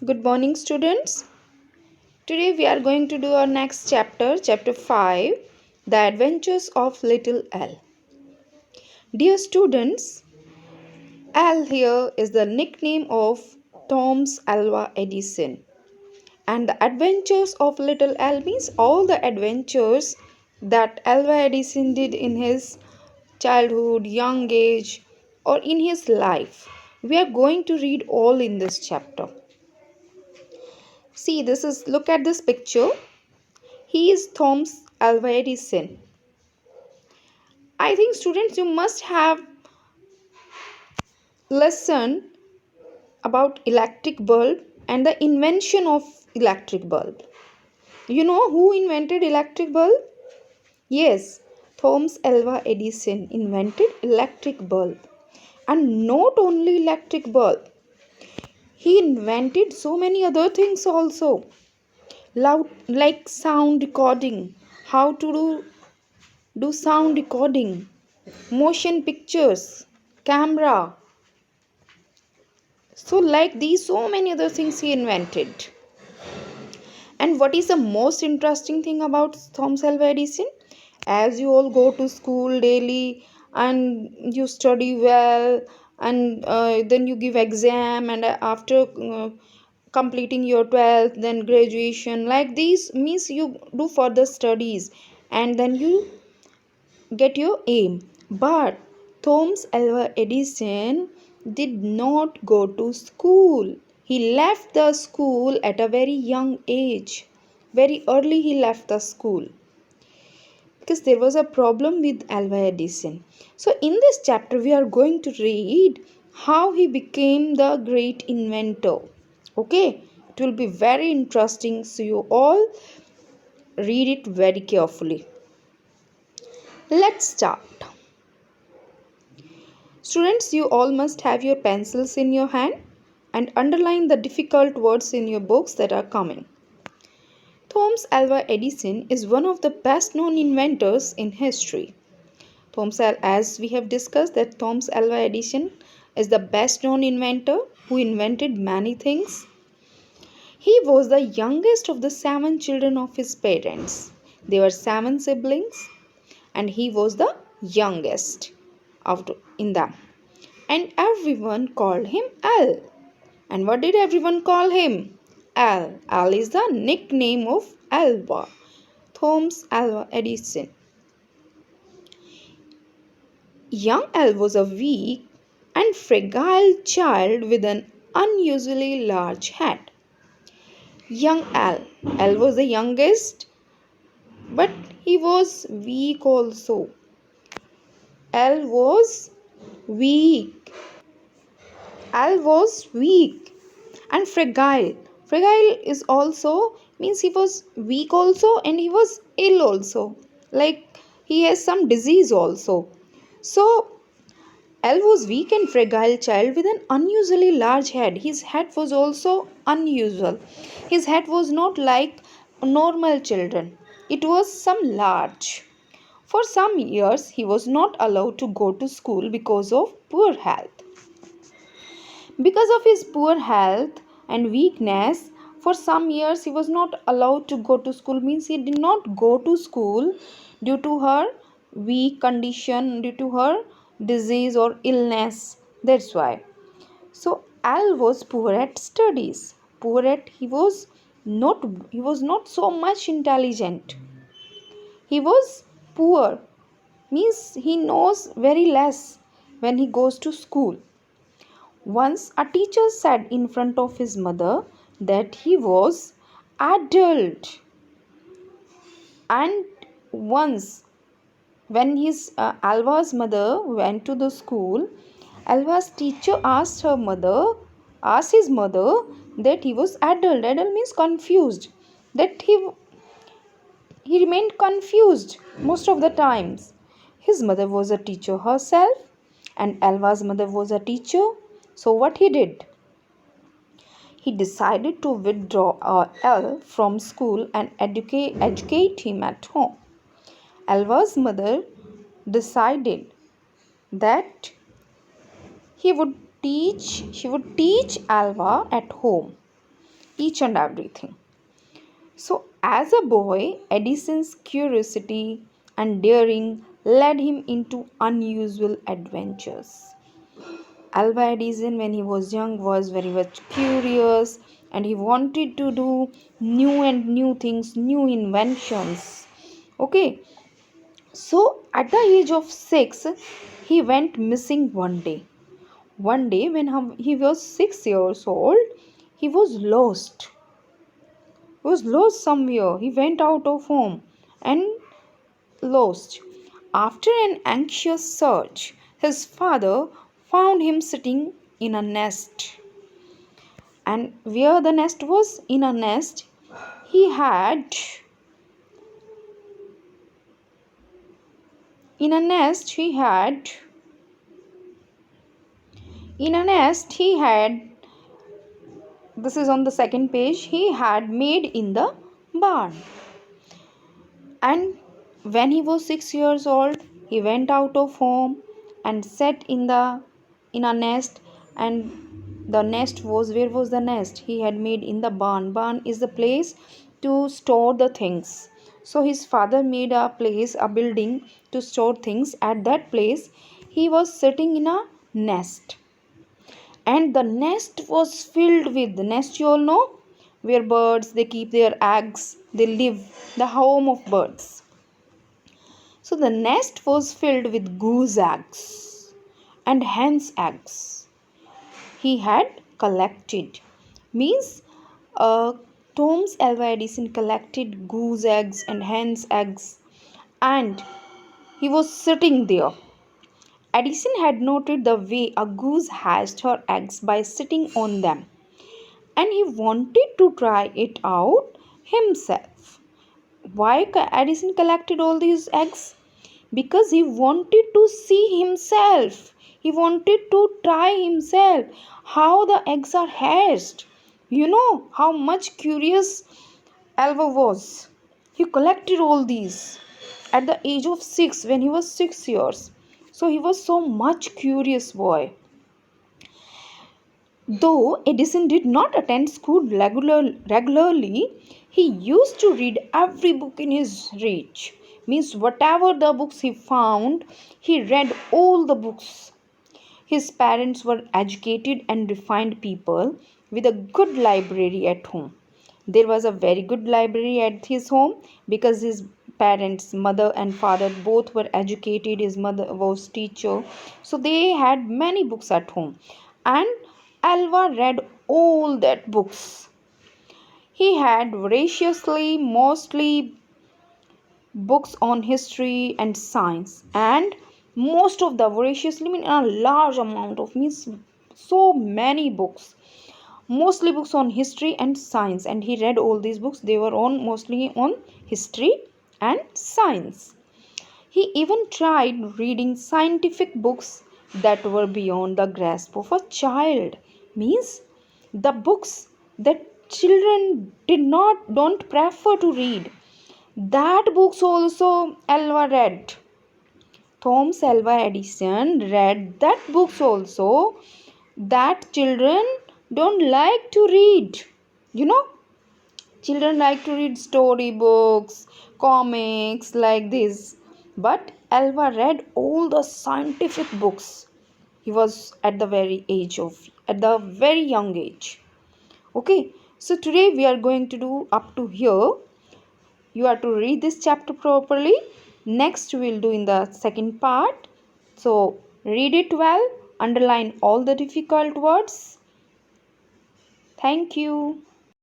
Good morning, students. Today we are going to do our next chapter, chapter 5, The Adventures of Little Al. Dear students, Al here is the nickname of Thomas Alva Edison. And the adventures of Little Al means all the adventures that Alva Edison did in his childhood, young age, or in his life. We are going to read all in this chapter. See, look at this picture. He is Thomas Alva Edison. I think students you must have listened about electric bulb and the invention of electric bulb. You know who invented electric bulb? Yes, Thomas Alva Edison invented electric bulb. And not only electric bulb, he invented so many other things also. Like sound recording, how to do sound recording, motion pictures, camera. So like these so many other things he invented. And what is the most interesting thing about Thomas Alva Edison? As you all go to school daily and you study well, and then you give exam, and after completing your 12th, then graduation, like these means you do further studies and then you get your aim. But Thomas Alva Edison did not go to school. He left the school at a very young age. Very early he left the school because there was a problem with Alva Edison. So in this chapter we are going to read how he became the great inventor. Okay, it will be very interesting, so you all read it very carefully. Let's start. Students, you all must have your pencils in your hand and underline the difficult words in your books that are coming. Thomas Alva Edison is one of the best known inventors in history. As we have discussed, that Thomas Alva Edison is the best known inventor who invented many things. He was the youngest of the 7 children of his parents. There were 7 siblings and he was the youngest in them. And everyone called him Al. And what did everyone call him? Al. Al is the nickname of Alva, Thomas Alva Edison. Young Al was a weak and fragile child with an unusually large head. Young Al. Al was the youngest, but he was weak also. Al was weak. Al was weak and fragile. Fragile is also means he was weak also and he was ill also. Like he has some disease also. So Al was weak and fragile child with an unusually large head. His head was also unusual. His head was not like normal children. It was some large. For some years he was not allowed to go to school because of poor health. Because of his poor health and weakness, for some years he was not allowed to go to school. Means he did not go to school due to her weak condition, due to her disease or illness. That's why. So Al was poor at studies. He was not so much intelligent. He was poor. Means he knows very less when he goes to school. Once a teacher said in front of his mother that he was adult. And once when Alva's mother went to the school, Alva's teacher asked his mother that he was adult. Adult means confused. That he remained confused most of the times. His mother was a teacher herself and Alva's mother was a teacher. So what he did? He decided to withdraw Al from school and educate him at home. Alva's mother decided that she would teach Alva at home. each and everything. So, as a boy, Edison's curiosity and daring led him into unusual adventures. Alva Edison, when he was young, was very much curious and he wanted to do new and new things, new inventions. Okay, so at the age of 6, he went missing one day. One day, when he was 6 years old, he was lost. He was lost somewhere. He went out of home and lost. After an anxious search, his father found him sitting in a nest. And where the nest was? In a nest, he had in a nest he had in a nest he had this is on the second page, he had made in the barn. And when he was 6 years old, he went out of home and sat in a nest. And the nest was, where was the nest? He had made in the barn. Barn is the place to store the things. So his father made a place, a building to store things. At that place, he was sitting in a nest. And the nest was filled with, the nest you all know, where birds they keep their eggs, they live, the home of birds. So the nest was filled with goose eggs and hen's eggs. He had collected, means Thomas Alva Edison collected goose eggs and hen's eggs, and he was sitting there. Edison had noted the way a goose hatched her eggs by sitting on them, and he wanted to try it out himself. Why Edison collected all these eggs? Because he wanted to see himself. He wanted to try himself how the eggs are hatched. You know how much curious Alva was. He collected all these at the age of 6 when he was 6 years. So he was so much curious boy. Though Edison did not attend school regularly, he used to read every book in his reach. Means whatever the books he found, he read all the books. His parents were educated and refined people with a good library at home. There was a very good library at his home because his parents, mother and father, both were educated. His mother was teacher, so they had many books at home, and Alva read all that books. He had voraciously mostly books on history and science, and most of the voraciously mean a large amount of, means so many books, mostly books on history and science, and he read all these books. They were on mostly on history and science. He even tried reading scientific books that were beyond the grasp of a child, means the books that children don't prefer to read, that books also Alva read. Thomas Alva Edison read that books also that children don't like to read. You know, children like to read storybooks, comics like this. But Alva read all the scientific books. He was at the very young age. Okay, so today we are going to do up to here. You have to read this chapter properly. Next we will do in the second part. So read it well, underline all the difficult words. Thank you.